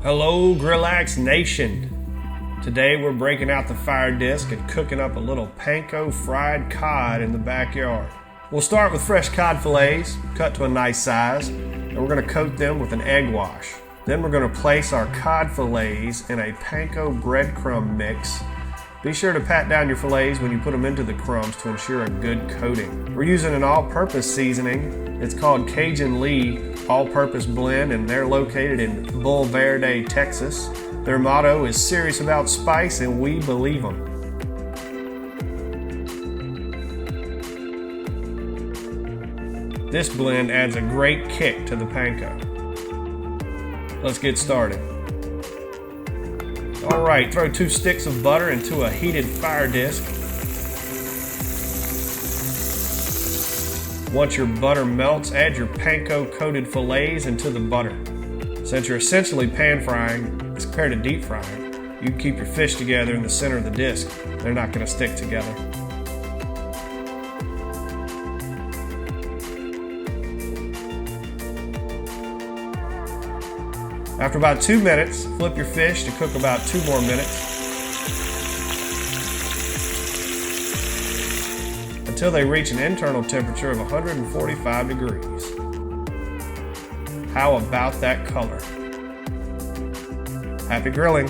Hello Grillax Nation! Today we're breaking out the FireDisc and cooking up a little panko fried cod in the backyard. We'll start with fresh cod fillets, cut to a nice size, and we're going to coat them with an egg wash. Then we're going to place our cod fillets in a panko breadcrumb mix. Be sure to pat down your fillets when you put them into the crumbs to ensure a good coating. We're using an all-purpose seasoning. It's called Cajun Lee all-purpose blend, and they're located in Bull-Verde, Texas. Their motto is serious about spice, and we believe them. This blend adds a great kick to the panko. Let's get started. Alright, throw 2 sticks of butter into a heated FireDisc. Once your butter melts, add your panko coated fillets into the butter. Since you're essentially pan frying as compared to deep frying, you can keep your fish together in the center of the disc. They're not going to stick together. After about 2 minutes, flip your fish to cook about 2 more minutes until they reach an internal temperature of 145 degrees. How about that color? Happy grilling!